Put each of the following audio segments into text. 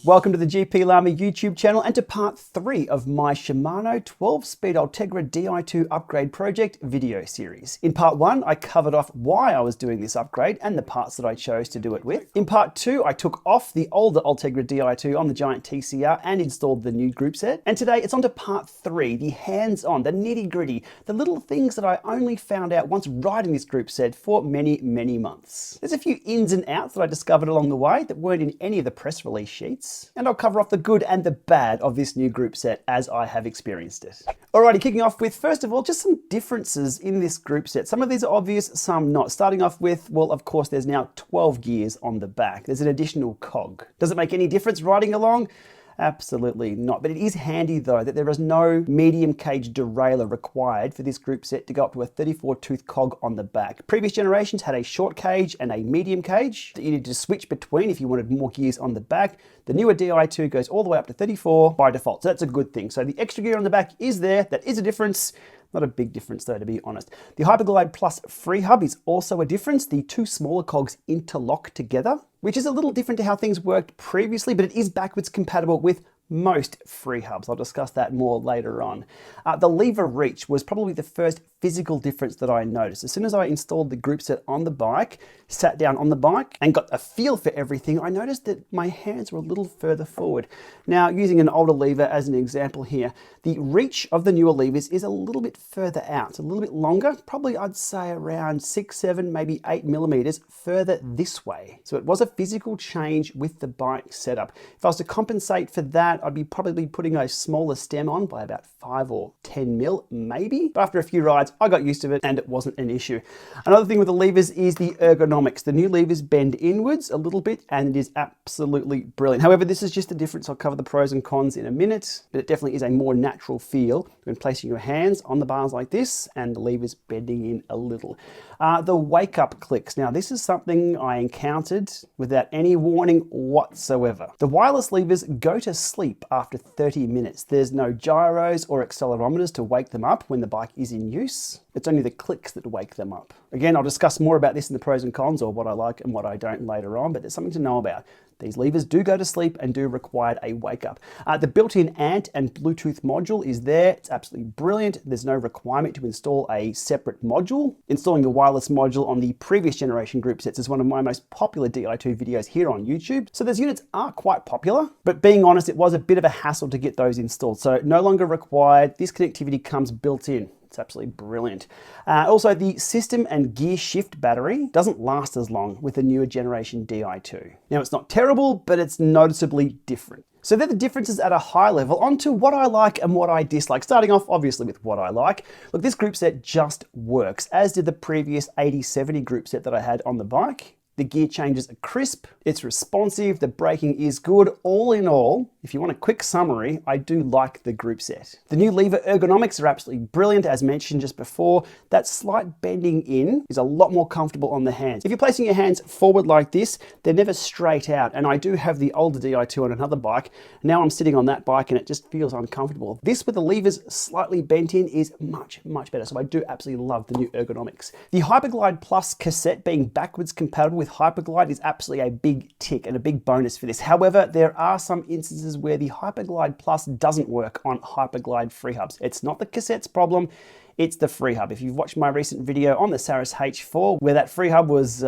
Welcome to the GPLama YouTube channel and to part 3 of my Shimano 12-speed Ultegra Di2 upgrade project video series. In part 1, I covered off why I was doing this upgrade and the parts that I chose to do it with. In part 2, I took off the older Ultegra Di2 on the Giant TCR and installed the new group set. And today it's on to part 3, the hands-on, the nitty-gritty, the little things that I only found out once riding this group set for many, many months. There's a few ins and outs that I discovered along the way that weren't in any of the press release sheets. And I'll cover off the good and the bad of this new group set as I have experienced it. Alrighty, kicking off with, first of all, just some differences in this group set. Some of these are obvious, some not. Starting off with, well, of course, there's now 12 gears on the back. There's an additional cog. Does it make any difference riding along? Absolutely not. But it is handy though that there is no medium cage derailleur required for this group set to go up to a 34 tooth cog on the back. Previous generations had a short cage and a medium cage that you needed to switch between if you wanted more gears on the back. The newer Di2 goes all the way up to 34 by default, so that's a good thing. So the extra gear on the back is there. That is a difference. Not a big difference though, to be honest. The Hyperglide Plus free hub is also a difference. The two smaller cogs interlock together, which is a little different to how things worked previously, but it is backwards compatible with most free hubs. I'll discuss that more later on. The lever reach was probably the first physical difference that I noticed. As soon as I installed the group set on the bike, sat down on the bike and got a feel for everything, I noticed that my hands were a little further forward. Now, using an older lever as an example here, the reach of the newer levers is a little bit further out. It's a little bit longer, probably I'd say around 6, 7, maybe 8 millimeters further this way. So it was a physical change with the bike setup. If I was to compensate for that, I'd be probably putting a smaller stem on by about 5 or 10 mil, maybe. But after a few rides, I got used to it and it wasn't an issue. Another thing with the levers is the ergonomics. The new levers bend inwards a little bit and it is absolutely brilliant. However, this is just a difference. I'll cover the pros and cons in a minute, but it definitely is a more natural feel when placing your hands on the bars like this and the levers bending in a little. The wake-up clicks. Now, this is something I encountered without any warning whatsoever. The wireless levers go to sleep after 30 minutes. There's no gyros or accelerometers to wake them up when the bike is in use. It's only the clicks that wake them up. Again, I'll discuss more about this in the pros and cons, or what I like and what I don't later on, but there's something to know about. These levers do go to sleep and do require a wake up. The built-in ANT and Bluetooth module is there. It's absolutely brilliant. There's no requirement to install a separate module. Installing the wireless module on the previous generation group sets is one of my most popular Di2 videos here on YouTube. So those units are quite popular, but being honest, it was a bit of a hassle to get those installed. So no longer required. This connectivity comes built in. It's absolutely brilliant. Also, the system and gear shift battery doesn't last as long with the newer generation Di2. Now, it's not terrible, but it's noticeably different. So they're the differences at a high level. On to what I like and what I dislike. Starting off, obviously, with what I like. Look, this group set just works, as did the previous 8070 group set that I had on the bike. The gear changes are crisp, it's responsive, the braking is good. All in all, if you want a quick summary, I do like the group set. The new lever ergonomics are absolutely brilliant, as mentioned just before. That slight bending in is a lot more comfortable on the hands. If you're placing your hands forward like this, they're never straight out. And I do have the older Di2 on another bike. Now I'm sitting on that bike and it just feels uncomfortable. This with the levers slightly bent in is much, much better. So I do absolutely love the new ergonomics. The Hyperglide Plus cassette being backwards compatible with Hyperglide is absolutely a big tick and a big bonus for this. However, there are some instances where the Hyperglide Plus doesn't work on Hyperglide free hubs. It's not the cassette's problem, it's the free hub. If you've watched my recent video on the Saris H4, where that free hub was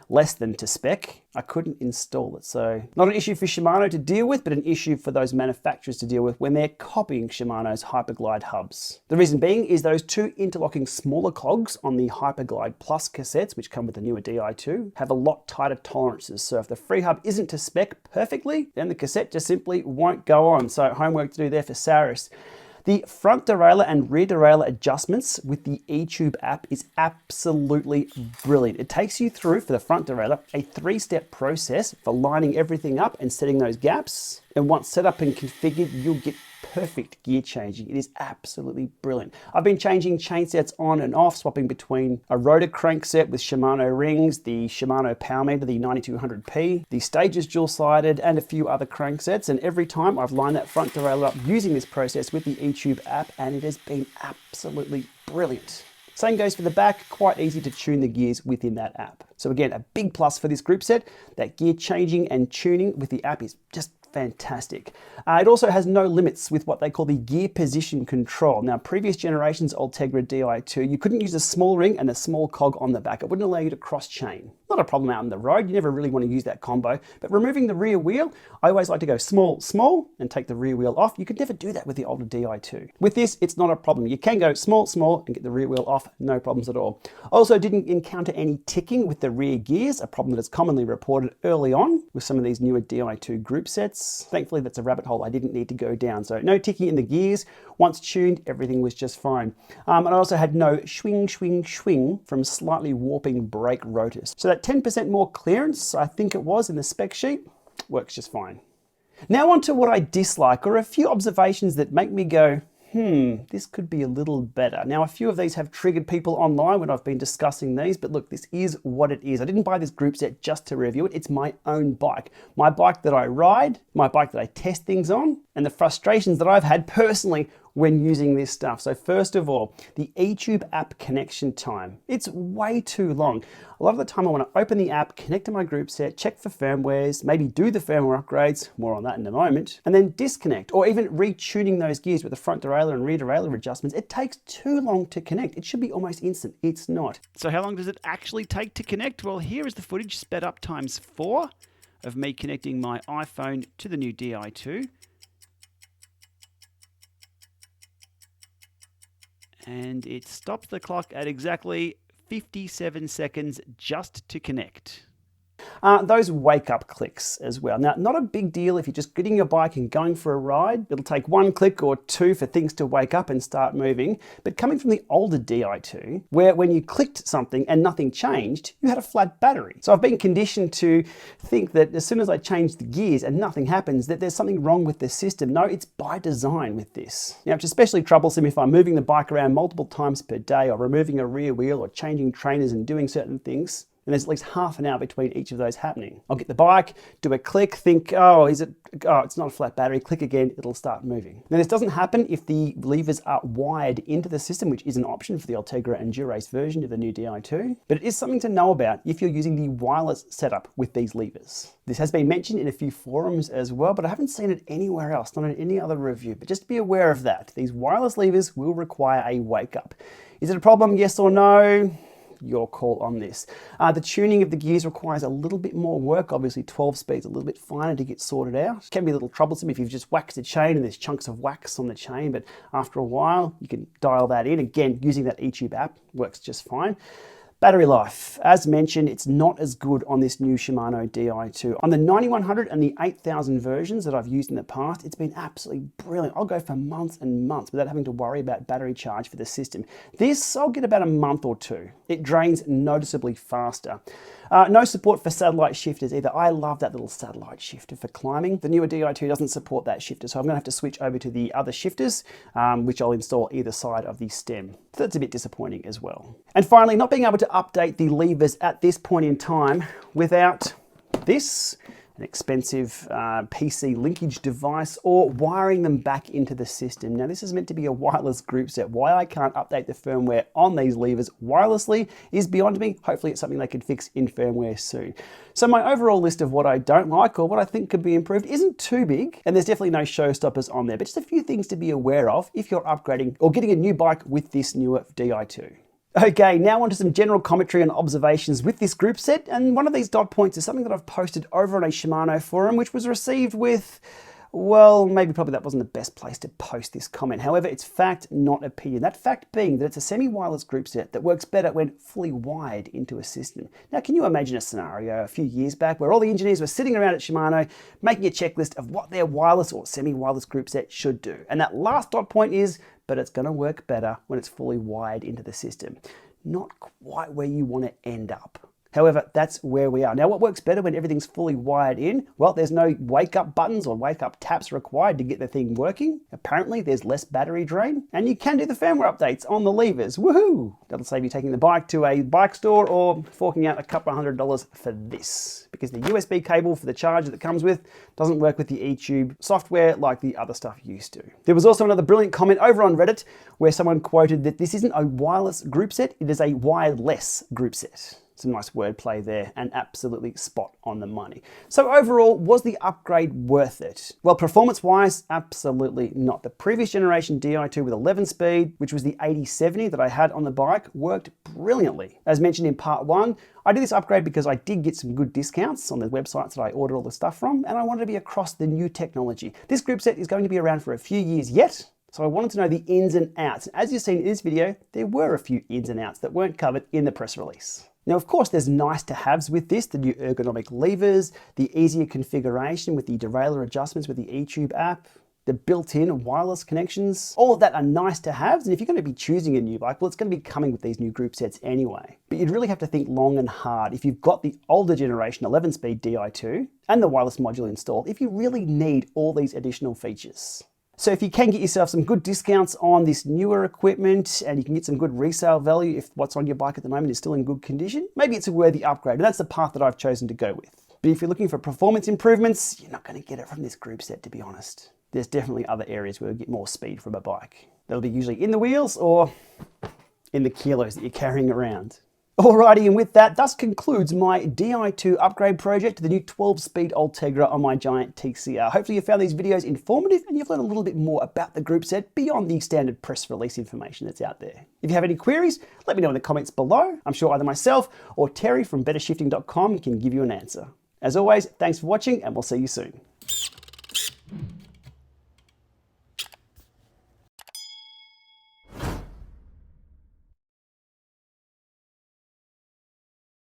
less than to spec, I couldn't install it. So not an issue for Shimano to deal with, but an issue for those manufacturers to deal with when they're copying Shimano's Hyperglide hubs. The reason being is those two interlocking smaller cogs on the Hyperglide Plus cassettes, which come with the newer Di2, have a lot tighter tolerances. So if the free hub isn't to spec perfectly, then the cassette just simply won't go on. So homework to do there for Saris. The front derailleur and rear derailleur adjustments with the eTube app is absolutely brilliant. It takes you through, for the front derailleur, a 3-step process for lining everything up and setting those gaps. And once set up and configured, you'll get perfect gear changing. It is absolutely brilliant. I've been changing chain sets on and off, swapping between a rotor crankset with Shimano rings, the Shimano power meter, the 9200P, the stages dual-sided, and a few other cranksets. And every time I've lined that front derailleur up using this process with the eTube app, and it has been absolutely brilliant. Same goes for the back, quite easy to tune the gears within that app. So again, a big plus for this group set, that gear changing and tuning with the app is just fantastic. It also has no limits with what they call the gear position control. Now, previous generations Ultegra Di2, you couldn't use a small ring and a small cog on the back. It wouldn't allow you to cross chain. Not a problem out on the road. You never really want to use that combo. But removing the rear wheel, I always like to go small, small, and take the rear wheel off. You could never do that with the older Di2. With this, it's not a problem. You can go small, small, and get the rear wheel off. No problems at all. Also, didn't encounter any ticking with the rear gears, a problem that is commonly reported early on with some of these newer Di2 group sets. Thankfully, that's a rabbit hole I didn't need to go down. So no ticking in the gears. Once tuned, everything was just fine. And I also had no swing, swing, swing from slightly warping brake rotors. So that 10% more clearance, I think it was in the spec sheet, works just fine. Now on to what I dislike, or a few observations that make me go, this could be a little better. Now, a few of these have triggered people online when I've been discussing these, but look, this is what it is. I didn't buy this group set just to review it. It's my own bike. My bike that I ride, my bike that I test things on, and the frustrations that I've had personally when using this stuff. So first of all, the eTube app connection time. It's way too long. A lot of the time I want to open the app, connect to my group set, check for firmwares, maybe do the firmware upgrades, more on that in a moment, and then disconnect, or even retuning those gears with the front derailleur and rear derailleur adjustments. It takes too long to connect. It should be almost instant. It's not. So how long does it actually take to connect? Well, here is the footage sped up ×4 of me connecting my iPhone to the new Di2. And it stops the clock at exactly 57 seconds just to connect. Those wake-up clicks as well. Now, not a big deal if you're just getting your bike and going for a ride. It'll take 1 click or 2 for things to wake up and start moving. But coming from the older Di2, where when you clicked something and nothing changed, you had a flat battery. So I've been conditioned to think that as soon as I change the gears and nothing happens, that there's something wrong with the system. No, it's by design with this. Now, it's especially troublesome if I'm moving the bike around multiple times per day, or removing a rear wheel, or changing trainers and doing certain things. And there's at least half an hour between each of those happening. I'll get the bike, do a click, think, oh, it's not a flat battery, click again, it'll start moving. Now, this doesn't happen if the levers are wired into the system, which is an option for the Ultegra and Dura-Ace version of the new Di2, but it is something to know about if you're using the wireless setup with these levers. This has been mentioned in a few forums as well, but I haven't seen it anywhere else, not in any other review, but just be aware of that. These wireless levers will require a wake up. Is it a problem, yes or no? Your call on this. The tuning of the gears requires a little bit more work. Obviously 12 speed's a little bit finer to get sorted out. It can be a little troublesome if you've just waxed a chain and there's chunks of wax on the chain, but after a while you can dial that in. Again, using that eTube app works just fine. Battery life, as mentioned, it's not as good on this new Shimano Di2. On the 9100 and the 8000 versions that I've used in the past, it's been absolutely brilliant. I'll go for months and months without having to worry about battery charge for the system. This, I'll get about a month or 2. It drains noticeably faster. No support for satellite shifters either. I love that little satellite shifter for climbing. The newer Di2 doesn't support that shifter, so I'm gonna have to switch over to the other shifters, which I'll install either side of the stem. So that's a bit disappointing as well. And finally, not being able to update the levers at this point in time without this, an expensive PC linkage device, or wiring them back into the system. Now, this is meant to be a wireless group set. Why I can't update the firmware on these levers wirelessly is beyond me. Hopefully it's something they can fix in firmware soon. So my overall list of what I don't like or what I think could be improved isn't too big, and there's definitely no showstoppers on there, but just a few things to be aware of if you're upgrading or getting a new bike with this newer Di2. Okay, now on to some general commentary and observations with this group set, and one of these dot points is something that I've posted over on a Shimano forum, which was received with, well, probably that wasn't the best place to post this comment. However, it's fact, not opinion. That fact being that it's a semi-wireless group set that works better when fully wired into a system. Now, can you imagine a scenario a few years back where all the engineers were sitting around at Shimano making a checklist of what their wireless or semi-wireless group set should do? And that last dot point is, but it's going to work better when it's fully wired into the system. Not quite where you want to end up. However, that's where we are. Now, what works better when everything's fully wired in? Well, there's no wake-up buttons or wake-up taps required to get the thing working. Apparently, there's less battery drain, and you can do the firmware updates on the levers. Woohoo! That'll save you taking the bike to a bike store or forking out a couple of $100 for this, because the USB cable for the charger that comes with doesn't work with the eTube software like the other stuff used to. There was also another brilliant comment over on Reddit where someone quoted that this isn't a wireless group set, it is a wireless group set. Some nice wordplay there, and absolutely spot on the money. So overall, was the upgrade worth it? Well, performance-wise, absolutely not. The previous generation Di2 with 11-speed, which was the 8070 that I had on the bike, worked brilliantly. As mentioned in part 1, I did this upgrade because I did get some good discounts on the websites that I ordered all the stuff from, and I wanted to be across the new technology. This group set is going to be around for a few years yet, so I wanted to know the ins and outs. As you've seen in this video, there were a few ins and outs that weren't covered in the press release. Now, of course, there's nice to haves with this, the new ergonomic levers, the easier configuration with the derailleur adjustments with the eTube app, the built-in wireless connections. All of that are nice to haves, and if you're going to be choosing a new bike, well, it's going to be coming with these new group sets anyway. But you'd really have to think long and hard if you've got the older generation 11-speed Di2 and the wireless module installed, if you really need all these additional features. So if you can get yourself some good discounts on this newer equipment and you can get some good resale value if what's on your bike at the moment is still in good condition, maybe it's a worthy upgrade, and that's the path that I've chosen to go with. But if you're looking for performance improvements, you're not going to get it from this group set, to be honest. There's definitely other areas where you get more speed from a bike. That'll be usually in the wheels or in the kilos that you're carrying around. Alrighty, and with that, thus concludes my Di2 upgrade project to the new 12-speed Ultegra on my Giant TCR. Hopefully you found these videos informative and you've learned a little bit more about the group set beyond the standard press release information that's out there. If you have any queries, let me know in the comments below. I'm sure either myself or Terry from bettershifting.com can give you an answer. As always, thanks for watching and we'll see you soon.